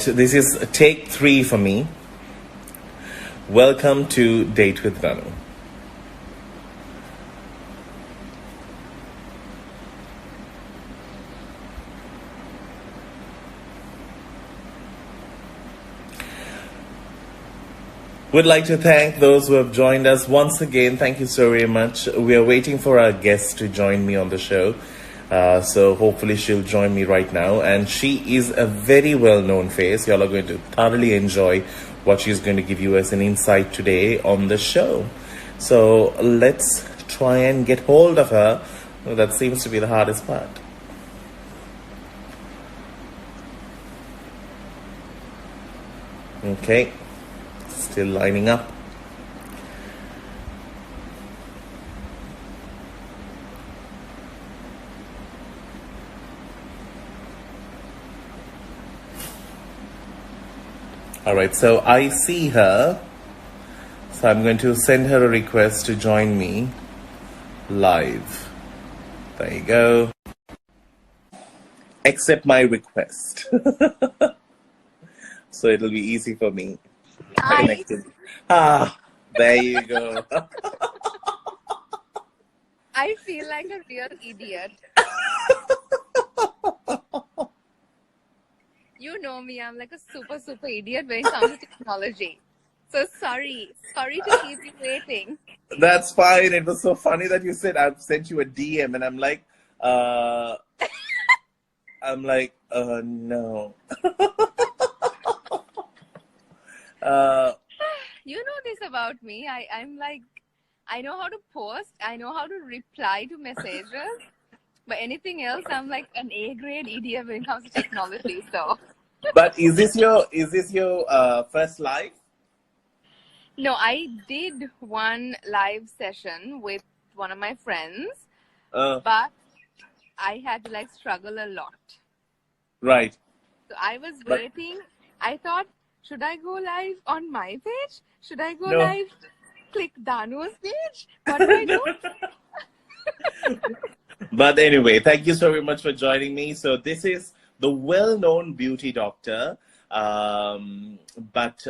This is take 3 for me. Welcome to Date with Danu. Would like to thank those who have joined us once again. Thank you so very much. We are waiting for our guest to join me on the show. So hopefully she'll join me right now. And she is a very well-known face. Y'all are going to thoroughly enjoy what she's going to give you as an insight today on the show. So let's try and get hold of her. That seems to be the hardest part. Okay. Still lining up. All right, so I see her. So I'm going to send her a request to join me live. There you go. Accept my request. So it'll be easy for me. Hi. There you go. I feel like a real idiot. You know me, I'm like a super idiot when it comes to technology. So sorry to keep you waiting. That's fine. It was so funny that you said I've sent you a DM, and I'm like, no. You know this about me. I'm like, I know how to post. I know how to reply to messages. But anything else, I'm like an A-grade idiot when it comes to technology. So. But is this your first live? No, I did one live session with one of my friends, but I had to like struggle a lot. Right. So I was waiting. I thought, should I go live on my page? Should I go No. live? Click Danu's page? What do I do? But anyway, thank you so very much for joining me. So this is the well-known beauty doctor, but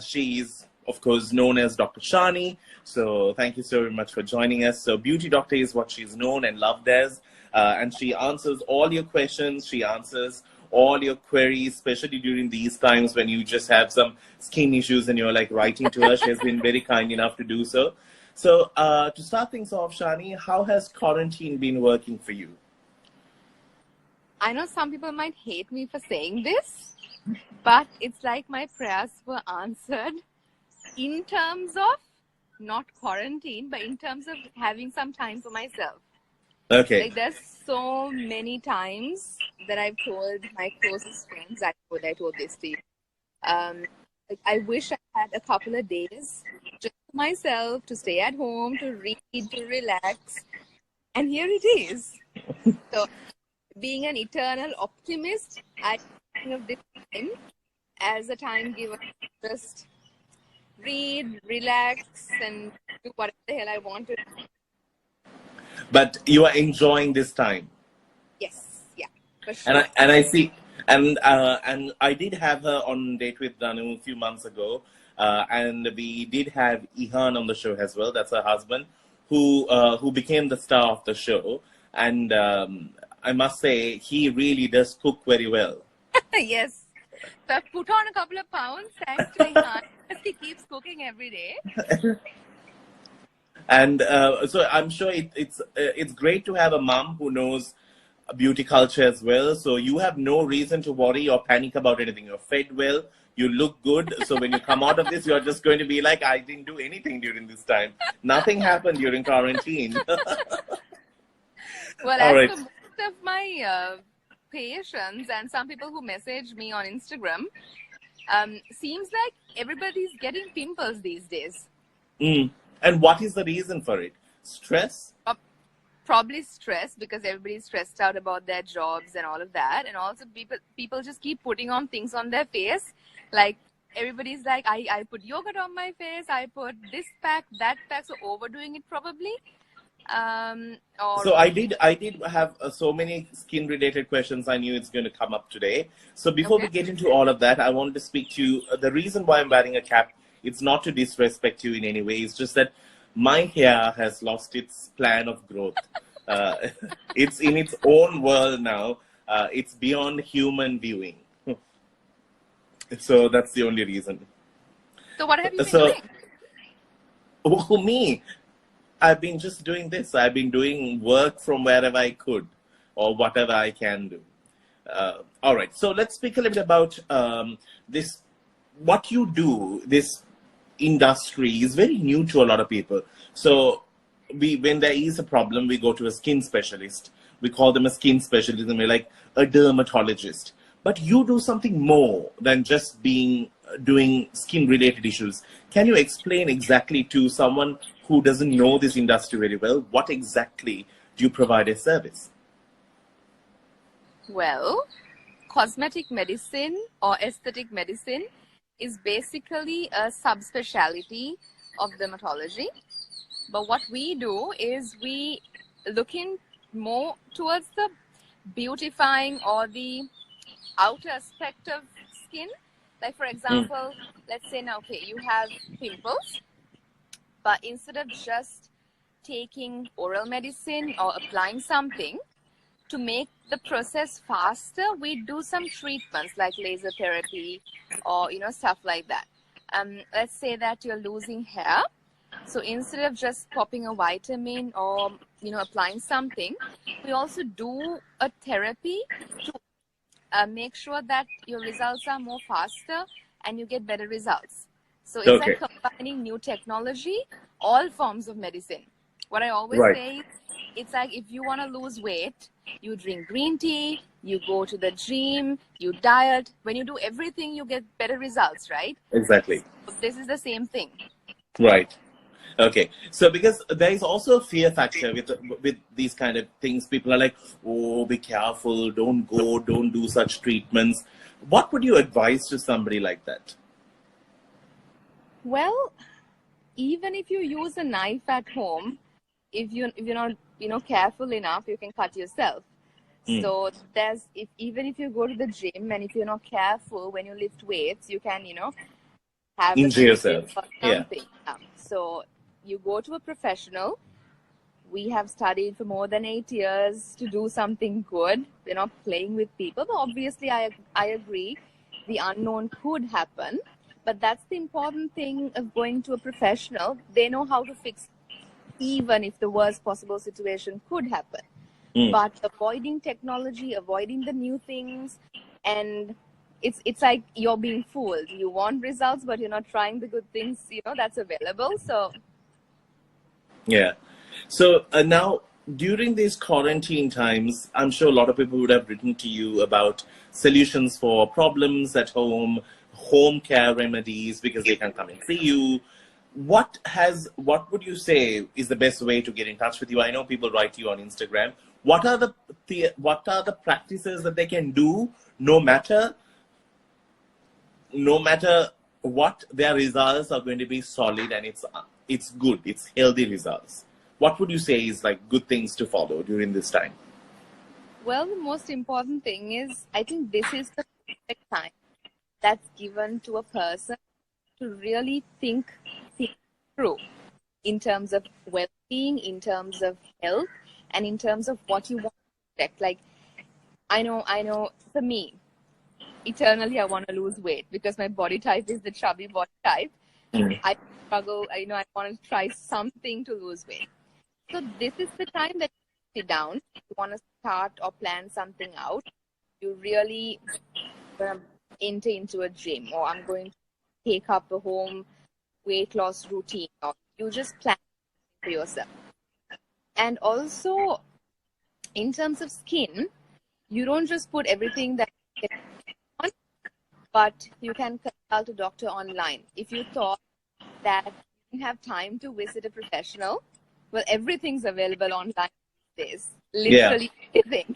she's, of course, known as Dr. Shani. So thank you so very much for joining us. So beauty doctor is what she's known and loved as, and she answers all your questions. She answers all your queries, especially during these times when you just have some skin issues and you're like writing to her. She has been very kind enough to do so. So to start things off, Shani, how has quarantine been working for you? I know some people might hate me for saying this, but it's like my prayers were answered in terms of not quarantine, but in terms of having some time for myself. Okay. Like there's so many times that I've told my closest friends, I told this to you. Like I wish I had a couple of days just for myself to stay at home, to read, to relax. And here it is. So being an eternal optimist, I think of this time as a time given to just read, relax, and do whatever the hell I want to do. But you are enjoying this time. Yes, yeah, for sure. And I see, and I did have her on Date with Danu a few months ago, and we did have Ihan on the show as well. That's her husband, who became the star of the show, and I must say he really does cook very well. Yes, so I've put on a couple of pounds thanks to Ihan. He keeps cooking every day. And so I'm sure it's great to have a mom who knows beauty culture as well. So you have no reason to worry or panic about anything. You're fed well, you look good. So when you come out of this, you're just going to be like, I didn't do anything during this time. Nothing happened during quarantine. Well, All as right. for most of my patients and some people who message me on Instagram, seems like everybody's getting pimples these days. And what is the reason for it? Stress? Probably stress, because everybody's stressed out about their jobs and all of that. And also people just keep putting on things on their face. Like everybody's like, I put yogurt on my face, I put this pack, that pack, so overdoing it probably. Or So I did have so many skin related questions. I knew it's going to come up today. So before okay. we get into all of that, I wanted to speak to you. The reason why I'm wearing a cap, it's not to disrespect you in any way. It's just that my hair has lost its plan of growth. Uh, it's in its own world now. It's beyond human viewing. So that's the only reason. So what have you been So, doing? oh, me. I've been just doing this. I've been doing work from wherever I could or whatever I can do. All right. So let's speak a little bit about this. What you do, this industry is very new to a lot of people. So when there is a problem, we go to a skin specialist. We call them a skin specialist and we're like a dermatologist. But you do something more than just doing skin related issues. Can you explain exactly to someone who doesn't know this industry very well, what exactly do you provide a service? Well, cosmetic medicine or aesthetic medicine is basically a subspecialty of dermatology. But what we do is we look in more towards the beautifying or the outer aspect of skin. Like for example, let's say now, okay, you have pimples, but instead of just taking oral medicine or applying something to make the process faster, we do some treatments like laser therapy or stuff like that. Let's say that you're losing hair, so instead of just popping a vitamin or applying something, we also do a therapy to make sure that your results are more faster and you get better results. So it's Okay. like combining new technology, all forms of medicine. What I always Right. say is, it's like if you want to lose weight, you drink green tea, you go to the gym, you diet. When you do everything, you get better results, right? Exactly. So this is the same thing. Right. Okay. So because there is also a fear factor with these kind of things. People are like, oh, be careful, don't go, don't do such treatments. What would you advise to somebody like that? Well, even if you use a knife at home, if you're not careful enough, you can cut yourself. So even if you go to the gym and if you're not careful when you lift weights, you can have a Injure slip yourself. or Yeah. something. So you go to a professional. We have studied for more than 8 years to do something good. We're not playing with people, but obviously I agree the unknown could happen. But that's the important thing of going to a professional. They know how to fix even if the worst possible situation could happen. But avoiding technology, avoiding the new things, and it's like you're being fooled. You want results, but you're not trying the good things, that's available. So Yeah. So now, during these quarantine times, I'm sure a lot of people would have written to you about solutions for problems at home care remedies because they can come and see you. What would you say is the best way to get in touch with you? I know people write to you on Instagram. What are the practices that they can do no matter what, their results are going to be solid and it's good, it's healthy results? What would you say is like good things to follow during this time? well, the most important thing is, I think this is the perfect time that's given to a person to really think through in terms of well-being, in terms of health, and in terms of what you want to protect. Like, I know for me, eternally I want to lose weight because my body type is the chubby body type. I struggle, I want to try something to lose weight. So this is the time that you sit down, you want to start or plan something out. You really enter into a gym, or I'm going to take up a home weight loss routine, or you just plan for yourself. And also, in terms of skin, you don't just put everything that you get on, but you can consult a doctor online. If you thought that you didn't have time to visit a professional, well, everything's available online these days. Yeah. Literally everything.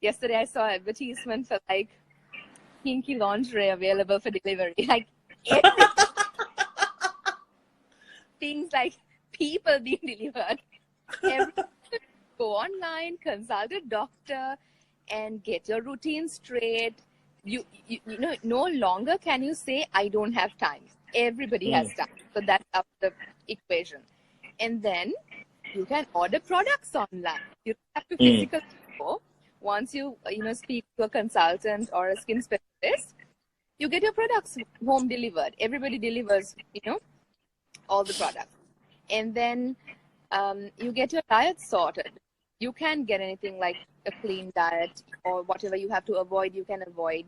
Yesterday I saw an advertisement for like kinky lingerie available for delivery. Like everything. Things like people being delivered. Everyone should go online, consult a doctor, and get your routine straight. You know, no longer can you say, I don't have time. Everybody has time. So that's up the equation. And then you can order products online. You don't have to physically go. Once you speak to a consultant or a skin specialist, you get your products home delivered. Everybody delivers, all the products. And then you get your diet sorted. You can get anything like a clean diet or whatever you have to avoid, you can avoid.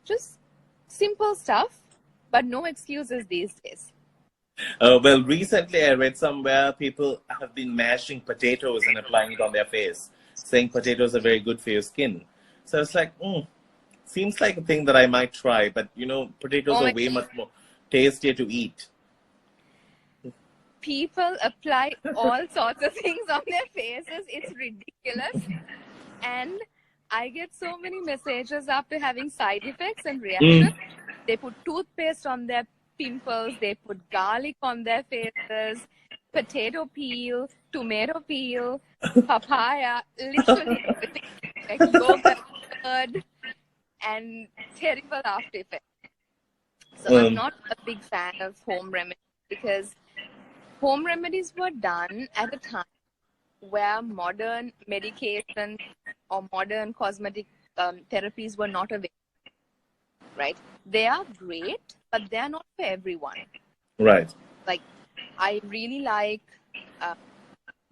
Just simple stuff, but no excuses these days. Well, recently I read somewhere people have been mashing potatoes and applying it on their face, saying potatoes are very good for your skin. So it's like, seems like a thing that I might try, but potatoes are way much more tastier to eat. People apply all sorts of things on their faces. It's ridiculous. And I get so many messages after having side effects and reactions. They put toothpaste on their pimples. They put garlic on their faces, potato peel, tomato peel, papaya, literally everything. Like yogurt, curd, and terrible after effects. So I'm not a big fan of home remedies because home remedies were done at a time where modern medication or modern cosmetic therapies were not available, right? They are great, but they are not for everyone. Right. Like, I really like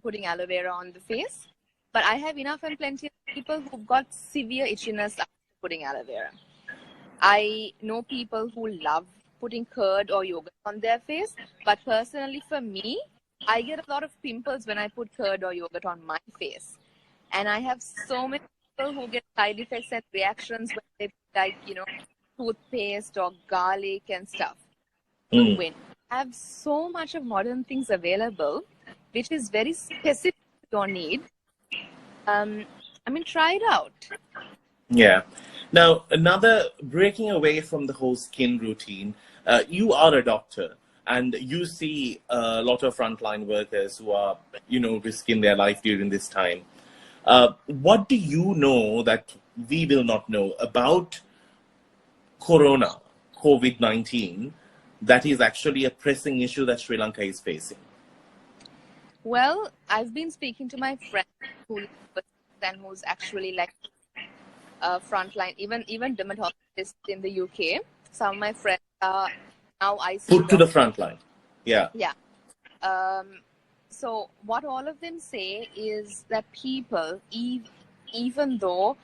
putting aloe vera on the face, but I have enough and plenty of people who've got severe itchiness after putting aloe vera. I know people who love putting curd or yogurt on their face, but personally for me, I get a lot of pimples when I put curd or yogurt on my face. And I have so many people who get side effects and reactions when they put, like, toothpaste or garlic and stuff. So when you have so much of modern things available, which is very specific to your need, try it out. Yeah. Now, another breaking away from the whole skin routine, you are a doctor and you see a lot of frontline workers who are, risking their life during this time. What do you know that we will not know about Corona, COVID-19, that is actually a pressing issue that Sri Lanka is facing? Well, I've been speaking to my friend who's actually like frontline, even dermatologists in the UK. Some of my friends are now ICU put to the front line. Yeah. Yeah. So what all of them say is that people, even though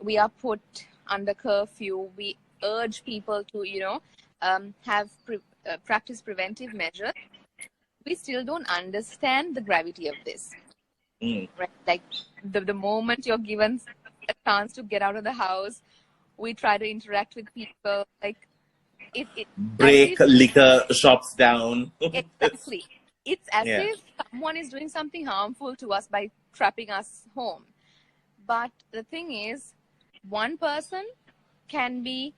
we are put under curfew, we urge people to, practice preventive measures. We still don't understand the gravity of this. Right? Like the moment you're given a chance to get out of the house, we try to interact with people. Like break liquor shops down. Exactly. It's as if someone is doing something harmful to us by trapping us home. But the thing is, one person can be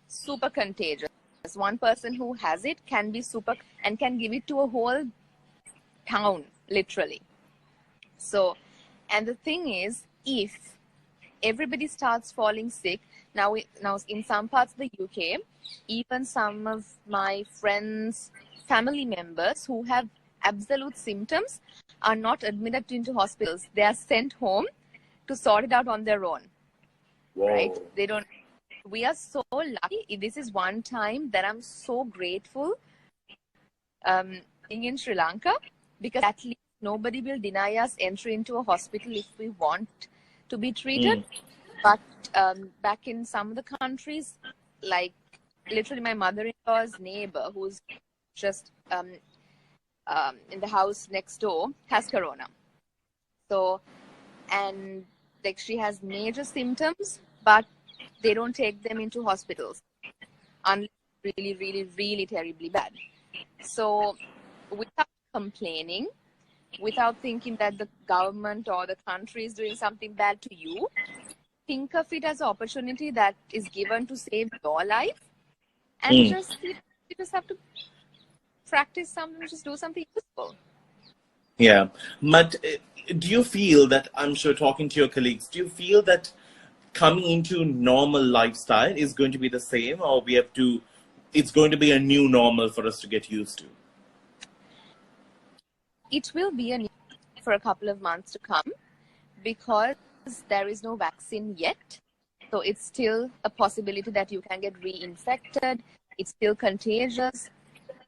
super contagious. One person who has it can be super and can give it to a whole town, literally. So, and the thing is, if everybody starts falling sick, now in some parts of the UK, even some of my friends, family members who have absolute symptoms are not admitted into hospitals. They are sent home to sort it out on their own. Whoa. Right? They don't. We are so lucky. This is one time that I'm so grateful being in Sri Lanka, because at least nobody will deny us entry into a hospital if we want to be treated. But back in some of the countries, like literally my mother-in-law's neighbor, who's just in the house next door, has corona. So, and like she has major symptoms, but they don't take them into hospitals unless really, really, really terribly bad. So, without complaining, without thinking that the government or the country is doing something bad to you, think of it as an opportunity that is given to save your life, and you just have to practice something, just do something useful. Yeah. But do you feel that, I'm sure talking to your colleagues, do you feel that coming into normal lifestyle is going to be the same, or it's going to be a new normal for us to get used to? It will be a new for a couple of months to come because there is no vaccine yet. So it's still a possibility that you can get reinfected. It's still contagious.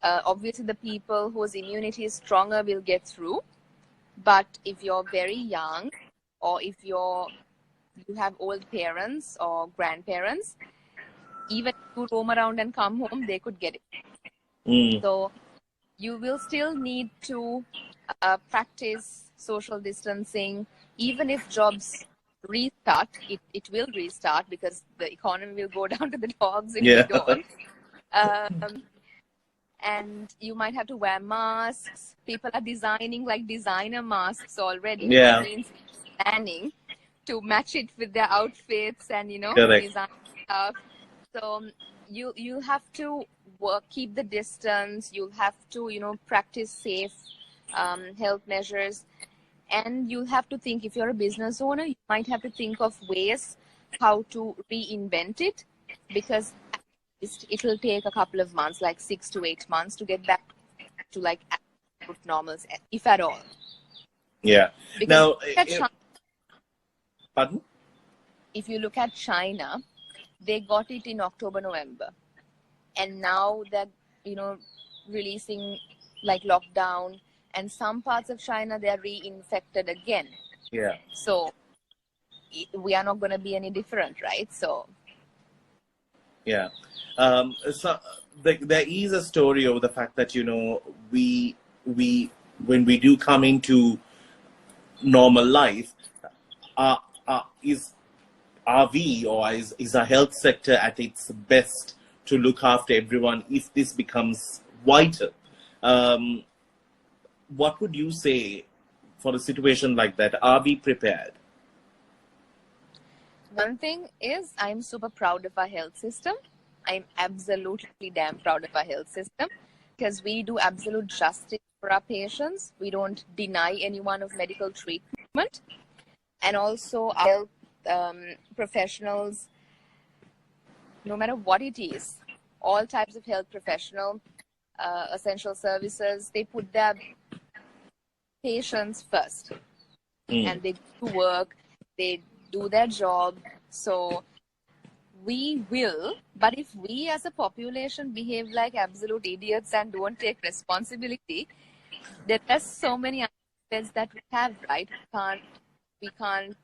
Obviously, the people whose immunity is stronger will get through. But if you're very young, or if you have old parents or grandparents, even if you roam around and come home, they could get it. So you will still need to practice social distancing. Even if jobs restart, it will restart because the economy will go down to the dogs if we don't. And you might have to wear masks. People are designing like designer masks already. Yeah. Which means planning to match it with their outfits and, Correct. design stuff. So you have to keep the distance. You'll have to, practice safe health measures. And you'll have to think, if you're a business owner, you might have to think of ways how to reinvent it, because it will take a couple of months, like 6 to 8 months, to get back to like absolute normals, if at all. Yeah. Because now, pardon? If you look at China, they got it in October, November. And now they're, releasing like lockdown. And some parts of China, they're reinfected again. Yeah. So we are not going to be any different, right? So. Yeah. So there is a story over the fact that, we when we do come into normal life, is our health sector at its best to look after everyone if this becomes vital? What would you say for a situation like that? Are we prepared? One thing is, I'm super proud of our health system. I'm absolutely damn proud of our health system because we do absolute justice for our patients. We don't deny anyone of medical treatment. And also our health professionals, no matter what it is, all types of health professional, essential services, they put their patients first. And they do work, they do their job. So we will, but if we as a population behave like absolute idiots and don't take responsibility, there are so many beds that we have, right? We can't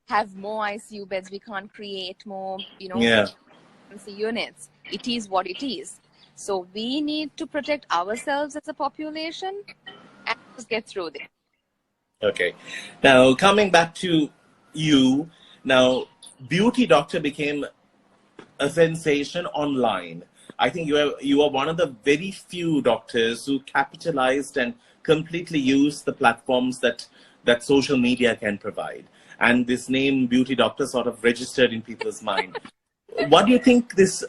have more ICU beds. We can't create more, units. It is what it is. So we need to protect ourselves as a population and just get through this. Okay. Now, coming back to you, now, Beauty Doctor became a sensation online. I think you are one of the very few doctors who capitalized and completely used the platforms that social media can provide. And this name, Beauty Doctor, sort of registered in people's mind. What do you think this,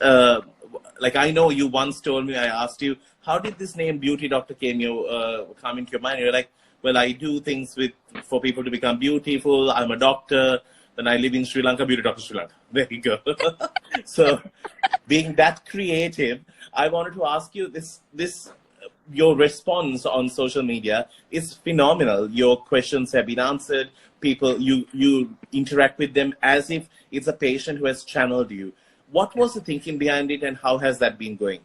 like I know you once told me, I asked you, how did this name Beauty Doctor come into your mind? You're like, well, I do things for people to become beautiful. I'm a doctor. Then I live in Sri Lanka, Beauty Doctor Sri Lanka. There you go. So being that creative, I wanted to ask you this, your response on social media is phenomenal. Your questions have been answered. People, you interact with them as if it's a patient who has channeled you. What was the thinking behind it and how has that been going?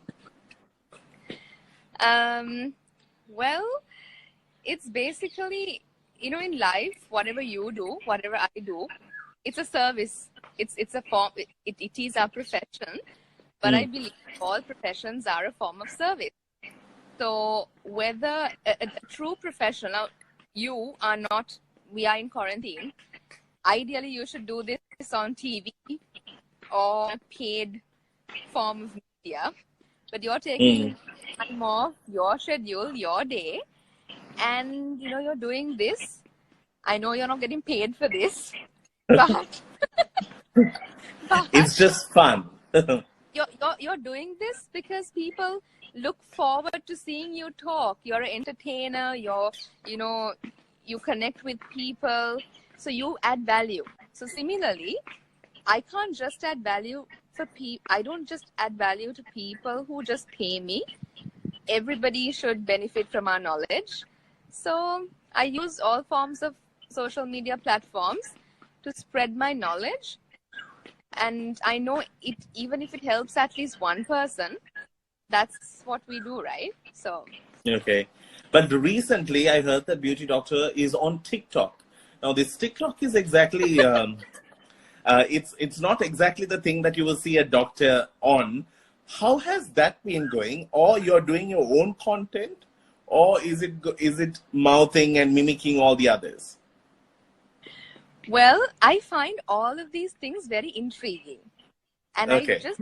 Well, it's basically, in life, whatever you do, whatever I do, it's a service. It's a form. It is our profession, but I believe all professions are a form of service. So whether a true professional, you are not, we are in quarantine. Ideally, you should do this on TV or a paid form of media. But you're taking time off your schedule, your day, and you're doing this. I know you're not getting paid for this, but it's just fun. you're doing this because people look forward to seeing you talk. You're an entertainer. You know, you connect with people, so you add value. So similarly, I can't just add value for people. I don't just add value to people who just pay me. Everybody should benefit from our knowledge. So I use all forms of social media platforms to spread my knowledge. And I know it, even if it helps at least one person, that's what we do, right? So. Okay. But recently I heard that Beauty Doctor is on TikTok. Now this TikTok is exactly, it's not exactly the thing that you will see a doctor on. How has that been going? Or you're doing your own content? Or is it mouthing and mimicking all the others? Well, I find all of these things very intriguing. And I Okay. just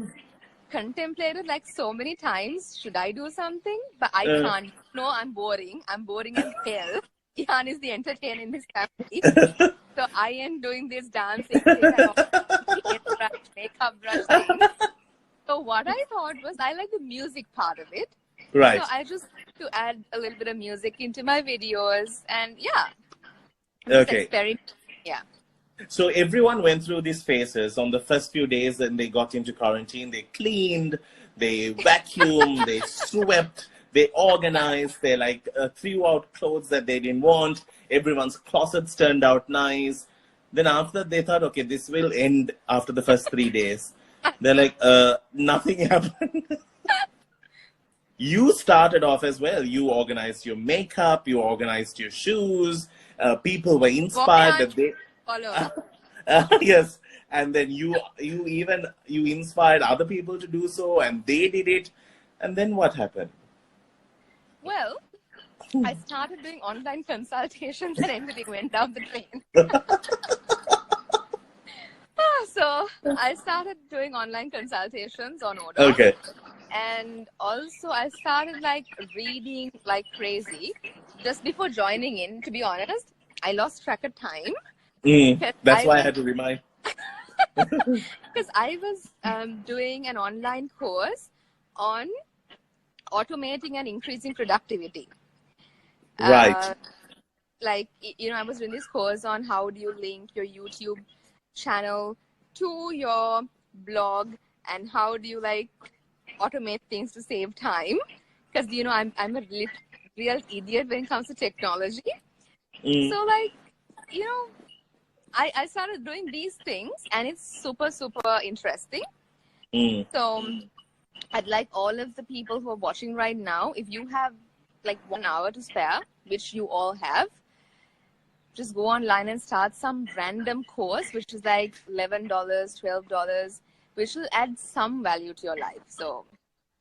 contemplated like so many times, should I do something? But I Uh, can't. No, I'm boring. I'm boring as hell. Ihan is the entertainer in this family. So I am doing this dancing thing, makeup brush thing. So what I thought was I like the music part of it. right. So I just to add a little bit of music into my videos, and yeah, just Okay. experiment. Yeah. So everyone went through these phases on the first few days and they got into quarantine. They cleaned, they vacuumed, they swept, they organized, they like threw out clothes that they didn't want. Everyone's closets turned out nice. Then after they thought, okay, this will end after the first 3 days. They're like, nothing happened. You started off as well. You organized your makeup, you organized your shoes. People were inspired that they follow. yes, and then you inspired other people to do so, and they did it. And then what happened? Well, I started doing online consultations and everything went down the drain. So I started doing online consultations on order. Okay. And also I started like reading like crazy. Just before joining in, to be honest, I lost track of time. That's why I had to remind. Because I was doing an online course on automating and increasing productivity. Right. Like, you know, I was doing this course on how do you link your YouTube channel to your blog, and how do you like automate things to save time. Because, you know, I'm a real idiot when it comes to technology. So like, you know, I started doing these things and it's super, super interesting. So I'd like all of the people who are watching right now, if you have like 1 hour to spare, which you all have, just go online and start some random course, which is like $11, $12, which will add some value to your life. So,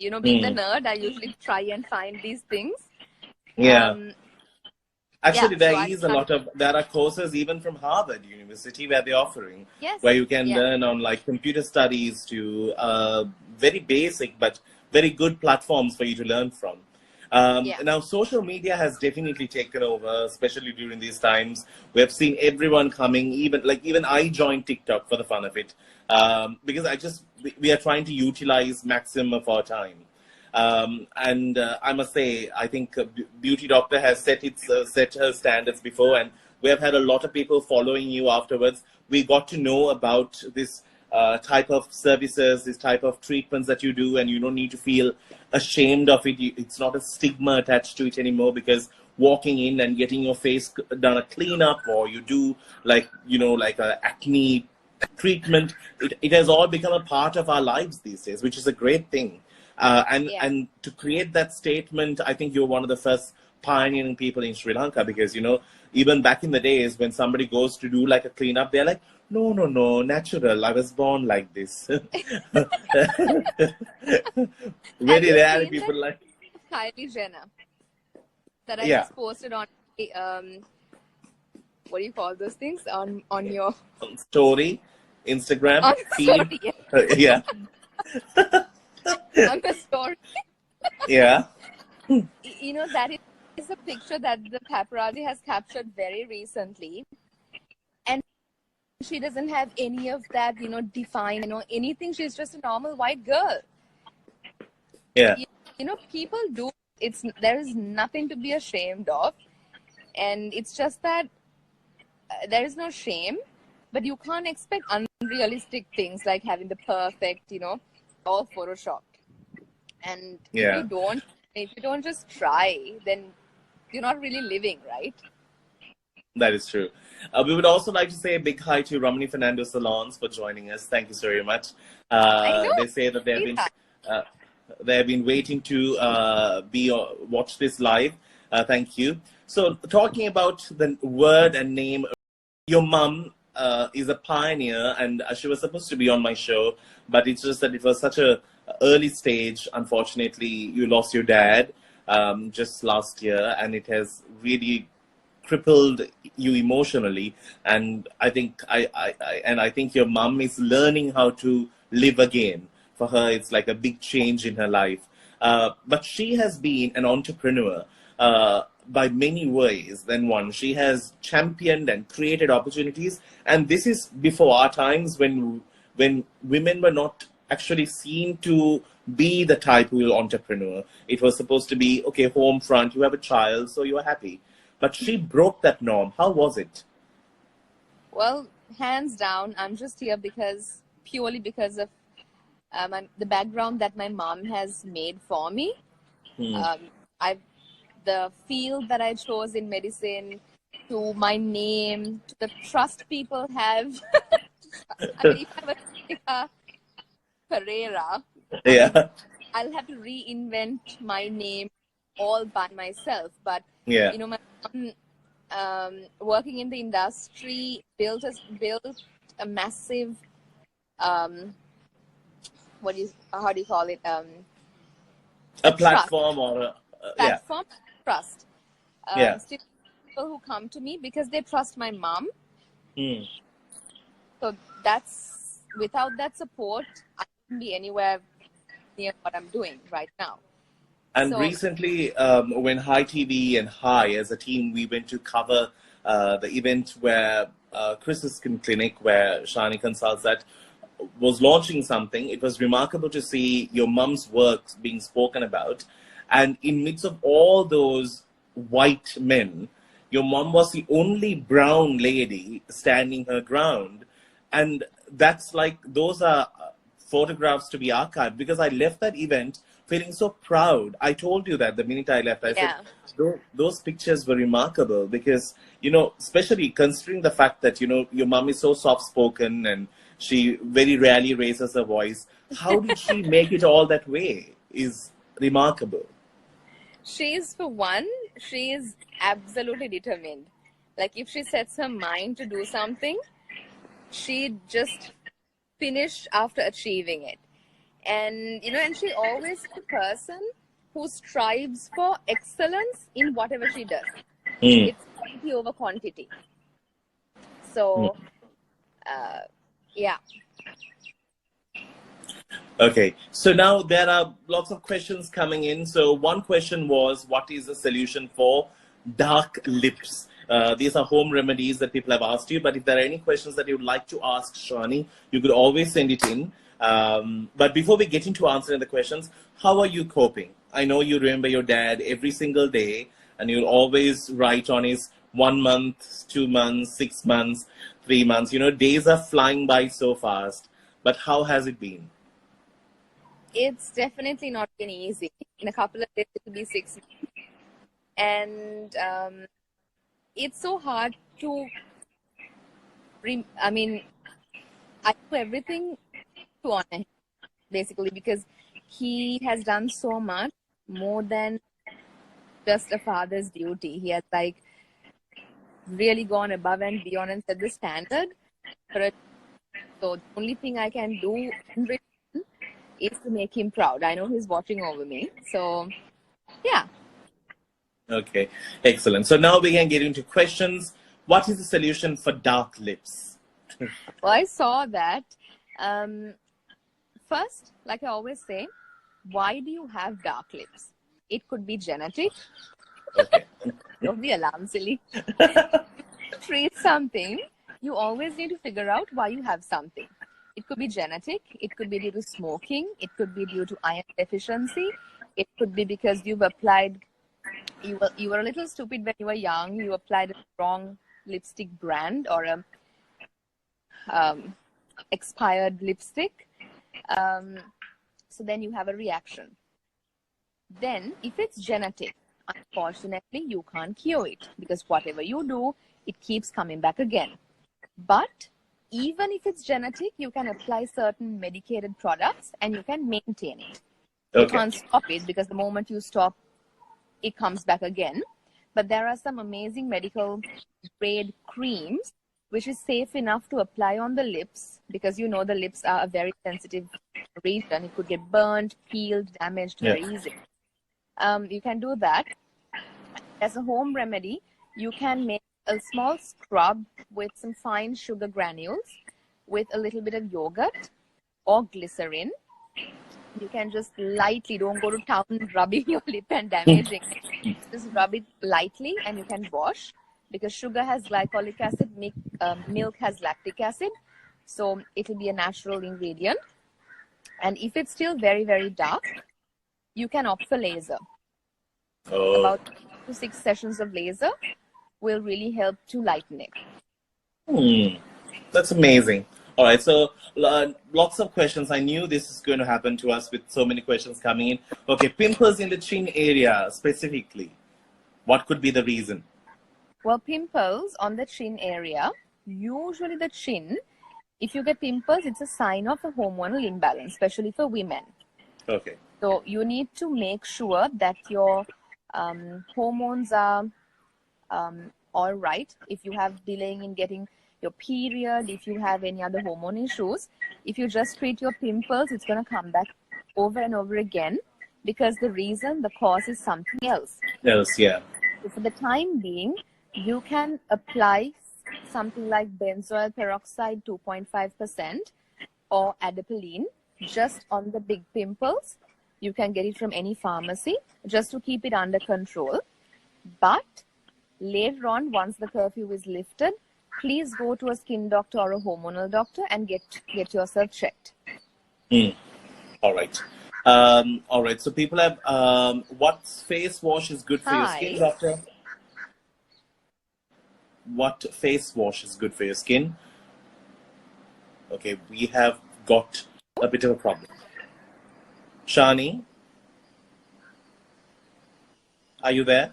you know, being the nerd, I usually try and find these things. Yeah. Actually, yeah, there are courses even from Harvard University where they're offering, yes, where you can learn on like computer studies to very basic but very good platforms for you to learn from. Now, social media has definitely taken over, especially during these times. We have seen everyone coming, even I joined TikTok for the fun of it, because we are trying to utilize maximum of our time. And I must say, I think Beauty Doctor has set her standards before, and we have had a lot of people following you afterwards. We got to know about this type of services, this type of treatments that you do, and you don't need to feel ashamed of it. It's not a stigma attached to it anymore, because walking in and getting your face done a cleanup, or you do like a acne treatment, it has all become a part of our lives these days, which is a great thing. And to create that statement, I think you're one of the first pioneering people in Sri Lanka, because, you know, even back in the days when somebody goes to do like a cleanup, they're like, no, natural. I was born like this. Very rare people like Kylie Jenner that I just posted on what do you call those things on your story, Instagram, on feed. Story. Yeah. On the story. Yeah. You know, that is a picture that the paparazzi has captured very recently. And she doesn't have any of that, define, anything. She's just a normal white girl. Yeah. People do. There is nothing to be ashamed of. And it's just that there is no shame, but you can't expect unrealistic things like having the perfect, all photoshopped. And Yeah. if you don't just try, then you're not really living, right? That is true. We would also like to say a big hi to Ramani Fernando Salons for joining us. Thank you so very much. I know. They say that they have been waiting to watch this live. Thank you. So, talking about the word and name, your mum is a pioneer, and she was supposed to be on my show, but it's just that it was such a early stage. Unfortunately, you lost your dad just last year, and it has really crippled you emotionally. And I think I think your mum is learning how to live again. For her, it's like a big change in her life. But she has been an entrepreneur by many ways than one. She has championed and created opportunities, and this is before our times when women were not actually seen to be the type who will entrepreneur. It was supposed to be, okay, home front, you have a child, so you're happy. But she broke that norm. How was it? Well, hands down, I'm just here purely because of the background that my mom has made for me. The field that I chose in medicine, to my name, to the trust people have. I mean, if I was Shanika Pereira, Yeah. I'll have to reinvent my name all by myself. But Yeah. my mom, working in the industry, built a massive how do you call it? A platform or a platform. Trust. Yeah. Still people who come to me because they trust my mom. So without that support, I wouldn't be anywhere near what I'm doing right now. And recently, when Hi TV and Hi, as a team, we went to cover the event where Chris's Clinic, where Shani consults at, was launching something. It was remarkable to see your mum's work being spoken about. And in midst of all those white men, your mum was the only brown lady standing her ground. And that's like, those are photographs to be archived, because I left that event feeling so proud. I told you that the minute I left. I said, those pictures were remarkable because, especially considering the fact that, your mom is so soft-spoken and she very rarely raises her voice. How did she make it all that way is remarkable. For one, she is absolutely determined. Like, if she sets her mind to do something, she just finish after achieving it. And and she always is a person who strives for excellence in whatever she does. It's quality over quantity. So yeah. Okay, so now there are lots of questions coming in. So one question was, what is the solution for dark lips? These are home remedies that people have asked you, but if there are any questions that you would like to ask Shani, you could always send it in. But before we get into answering the questions, how are you coping? I know you remember your dad every single day, and you'll always write on his 1 month, 2 months, 6 months, 3 months. Days are flying by so fast. But how has it been? It's definitely not been easy. In a couple of days, it'll be 6 months. And it's so hard to... I do everything to honor him, basically, because he has done so much more than just a father's duty. He has really gone above and beyond and set the standard for it. So the only thing I can do in return is to make him proud. I know he's watching over me. So yeah. Okay, excellent. So now we can get into questions. What is the solution for dark lips? Well, I saw that. First, like I always say, why do you have dark lips? It could be genetic. Okay. Don't be alarmed, silly. Treat something you always need to figure out why you have something. It could be genetic, it could be due to smoking, it could be due to iron deficiency, it could be because you were a little stupid when you were young, you applied a wrong lipstick brand or a expired lipstick. So then you have a reaction. Then if it's genetic, unfortunately you can't cure it, because whatever you do, it keeps coming back again. But even if it's genetic, you can apply certain medicated products and you can maintain it. You can't stop it, because the moment you stop, it comes back again. But there are some amazing medical grade creams which is safe enough to apply on the lips, because the lips are a very sensitive region. It could get burnt, peeled, damaged very easily. You can do that. As a home remedy, you can make a small scrub with some fine sugar granules with a little bit of yogurt or glycerin. You can just lightly, don't go to town rubbing your lip and damaging it. Just rub it lightly and you can wash, because sugar has glycolic acid, milk has lactic acid. So it'll be a natural ingredient. And if it's still very, very dark, you can opt for laser. About 2 to 6 sessions of laser will really help to lighten it. That's amazing. All right, so lots of questions. I knew this is going to happen to us with so many questions coming in. Okay, pimples in the chin area specifically. What could be the reason? Well, pimples on the chin area, usually the chin, if you get pimples, it's a sign of a hormonal imbalance, especially for women. Okay. So you need to make sure that your hormones are all right. If you have delaying in getting your period, if you have any other hormone issues, if you just treat your pimples, it's going to come back over and over again, because the cause is something else. Yeah. So for the time being, you can apply something like benzoyl peroxide 2.5% or adapalene just on the big pimples. You can get it from any pharmacy just to keep it under control. But later on, once the curfew is lifted, please go to a skin doctor or a hormonal doctor and get yourself checked. All right. All right. So people have, what face wash is good for your skin, doctor? What face wash is good for your skin? Okay, we have got a bit of a problem. Shani, are you there?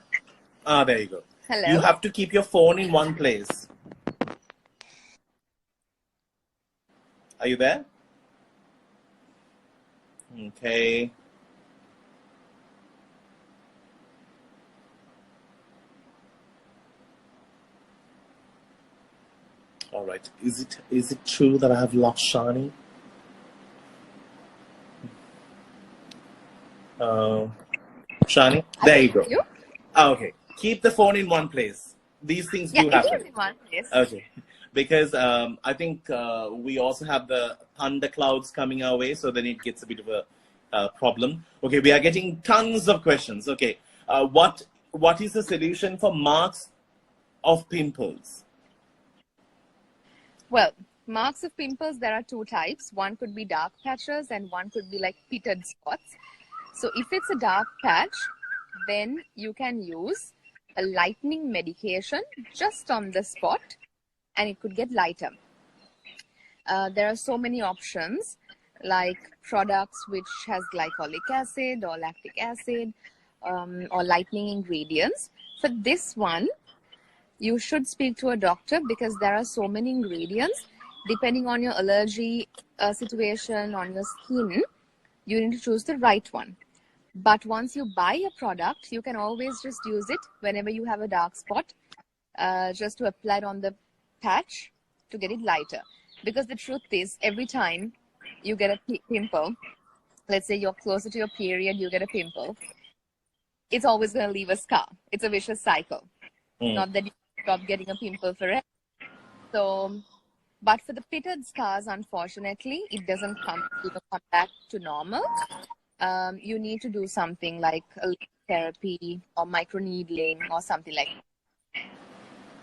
There you go. Hello. You have to keep your phone in one place. Are you there? Okay. All right. Is it true that I have lost Shani? Shani, there you go. Okay. Keep the phone in one place. These things do happen. It is in one place. Okay. Because I think we also have the thunder clouds coming our way, so then it gets a bit of a problem. Okay, we are getting tons of questions. Okay, what is the solution for marks of pimples? Well, marks of pimples, there are 2 types. One could be dark patches and one could be like pitted spots. So if it's a dark patch, then you can use a lightening medication just on the spot, and it could get lighter. There are so many options, like products which has glycolic acid or lactic acid or lightening ingredients. For this one, you should speak to a doctor, because there are so many ingredients. Depending on your allergy situation, on your skin, you need to choose the right one. But once you buy a product, you can always just use it whenever you have a dark spot, just to apply it on the patch to get it lighter. Because the truth is, every time you get a pimple, let's say you're closer to your period, you get a pimple, it's always going to leave a scar. It's a vicious cycle. Not that you stop getting a pimple forever. So, but for the pitted scars, unfortunately, it doesn't come back to normal. You need to do something like a therapy or microneedling or something like that.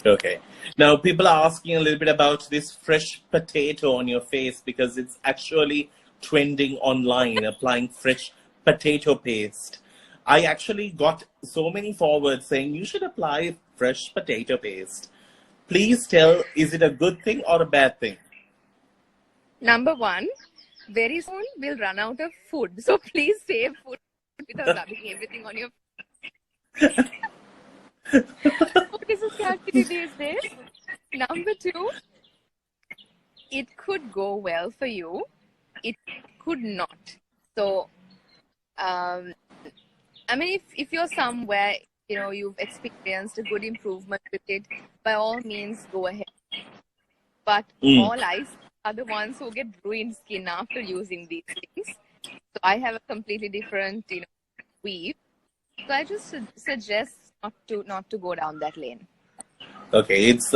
Okay. Now, people are asking a little bit about this fresh potato on your face because it's actually trending online, applying fresh potato paste. I actually got so many forwards saying you should apply fresh potato paste. Please tell, is it a good thing or a bad thing? Number one, very soon we'll run out of food. So please save food without rubbing everything on your food is a scarcity these days. Number two, it could go well for you. It could not. So, I mean, if you're somewhere, you've experienced a good improvement with it, by all means, go ahead. But all I see are the ones who get ruined skin after using these things. So I have a completely different, weave. So I just suggest not to go down that lane. Okay, it's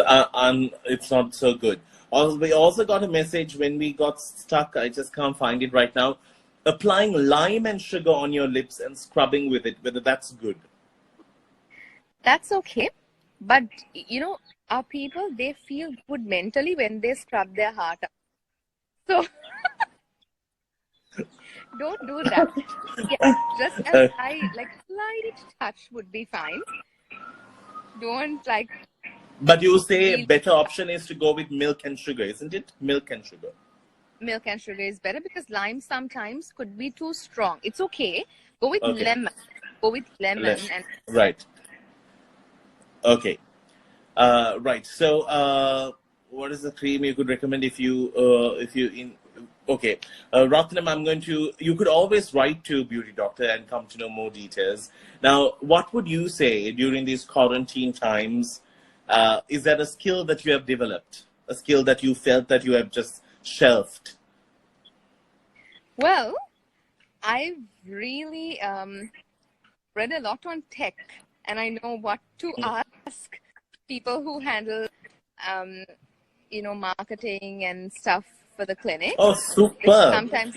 not so good. Also, we also got a message when we got stuck. I just can't find it right now. Applying lime and sugar on your lips and scrubbing with it, whether that's good. That's okay. But, our people, they feel good mentally when they scrub their heart up. So, don't do that. Yeah, just a slight touch would be fine. Don't But you say a better option is to go with milk and sugar, isn't it? Milk and sugar. Milk and sugar is better because lime sometimes could be too strong. It's okay. Go with lemon. Go with lemon and right. Okay. Right. So, what is the cream you could recommend if you okay, Ratnam, you could always write to Beauty Doctor and come to know more details. Now, what would you say during these quarantine times? Is that a skill that you have developed? A skill that you felt that you have just shelved? Well, I've really read a lot on tech, and I know what to ask people who handle, marketing and stuff for the clinic. Oh, super! Sometimes,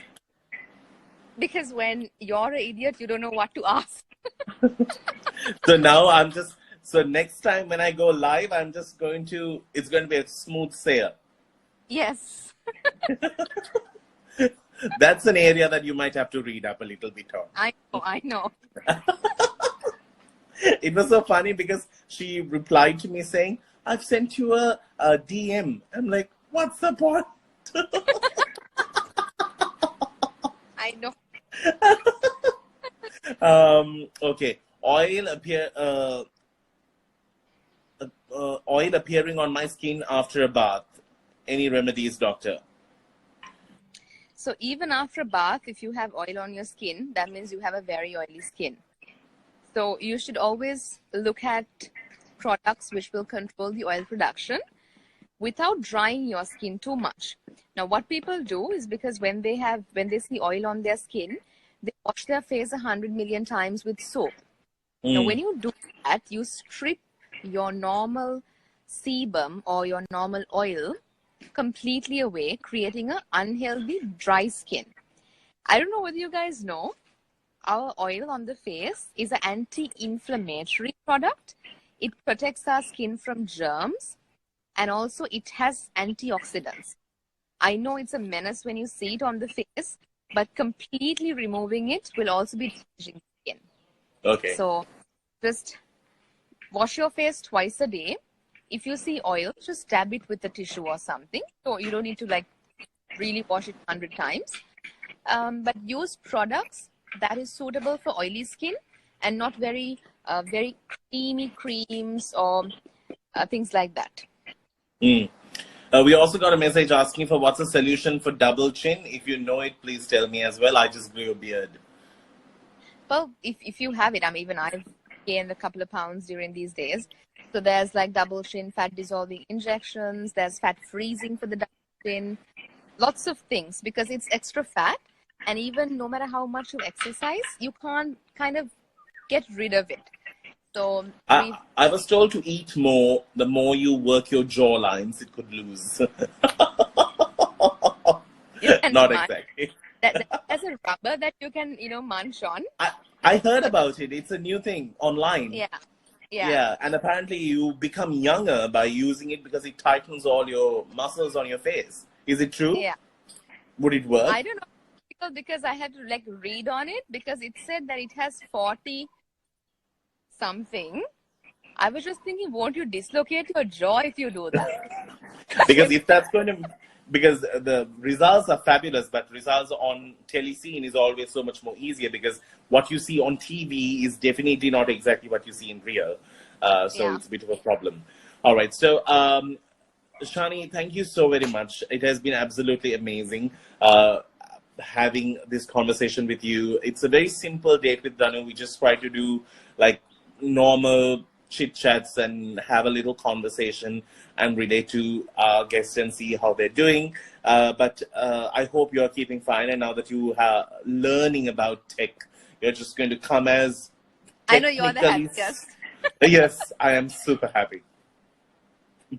because when you're an idiot, you don't know what to ask. So now so next time when I go live, it's going to be a smooth sail. Yes. That's an area that you might have to read up a little bit on. I know. It was so funny because she replied to me saying, I've sent you a DM. I'm like, what's the point? I know. Okay. Oil appearing on my skin after a bath. Any remedies, doctor? So even after a bath, if you have oil on your skin, that means you have a very oily skin. So you should always look at products which will control the oil production without drying your skin too much. Now, what people do is because when they see oil on their skin, they wash their face 100 million times with soap. Now, when you do that, you strip your normal sebum or your normal oil completely away, creating an unhealthy dry skin. I don't know whether you guys know, our oil on the face is an anti-inflammatory product. It protects our skin from germs, and also it has antioxidants. I know it's a menace when you see it on the face, but completely removing it will also be damaging skin. Okay. So just wash your face twice a day. If you see oil, just dab it with a tissue or something. So you don't need to really wash it 100 times. But use products that is suitable for oily skin and not very creamy creams or things like that. We also got a message asking for what's the solution for double chin. If you know it, please tell me as well. I just grew a beard. Well, if you have it, even I've gained a couple of pounds during these days. So there's double chin fat dissolving injections. There's fat freezing for the double chin. Lots of things because it's extra fat. And even no matter how much you exercise, you can't kind of get rid of it. So I was told to eat more. The more you work your jaw lines, it could lose. Not exactly. There's a rubber that you can, munch on. I heard about it. It's a new thing online. Yeah. Yeah, and apparently you become younger by using it because it tightens all your muscles on your face. Is it true? Yeah. Would it work? I don't know because I had to like read on it because it said that it has 40 something. I was just thinking, won't you dislocate your jaw if you do that? Because if that's going to, because the results are fabulous, but results on telescene is always so much more easier because what you see on TV is definitely not exactly what you see in real. So it's a bit of a problem. All right. So, Shani, thank you so very much. It has been absolutely amazing having this conversation with you. It's a very simple date with Danu. We just try to do like normal chit chats and have a little conversation and relate to our guests and see how they're doing. But I hope you're keeping fine. And now that you are learning about tech, you're just going to come as I know you're the happiest. Yes, I am super happy.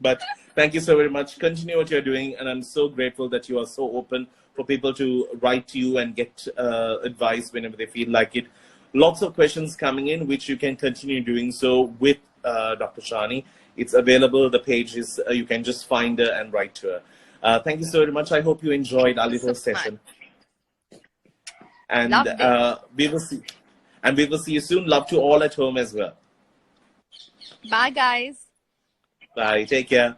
But thank you so very much. Continue what you're doing. And I'm so grateful that you are so open for people to write to you and get advice whenever they feel like it. Lots of questions coming in, which you can continue doing so with Dr. Shani. It's available. The page is, you can just find her and write to her. Thank you so very much. I hope you enjoyed our little session. And we will see. And we will see you soon. Love to all at home as well. Bye, guys. Bye. Take care.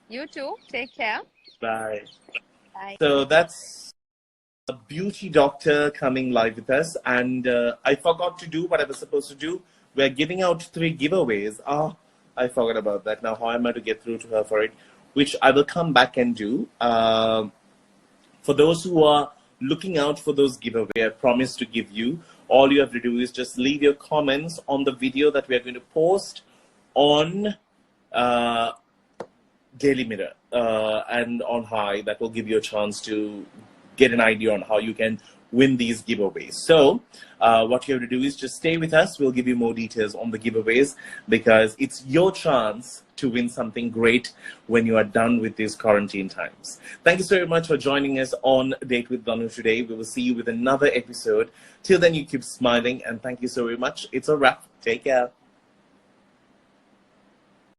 You too. Take care. Bye. Bye. So that's a beauty doctor coming live with us. And I forgot to do what I was supposed to do. We're giving out 3 giveaways. Oh, I forgot about that. Now, how am I to get through to her for it? Which I will come back and do. For those who are looking out for those giveaways, I promise to give you. All you have to do is just leave your comments on the video that we are going to post on Daily Mirror and on High. That will give you a chance to get an idea on how you can win these giveaways. So what you have to do is just stay with us. We'll give you more details on the giveaways because it's your chance to win something great when you are done with these quarantine times. Thank you so very much for joining us on Date with Danu today. We will see you with another episode. Till then, you keep smiling, and thank you so very much. It's a wrap. Take care.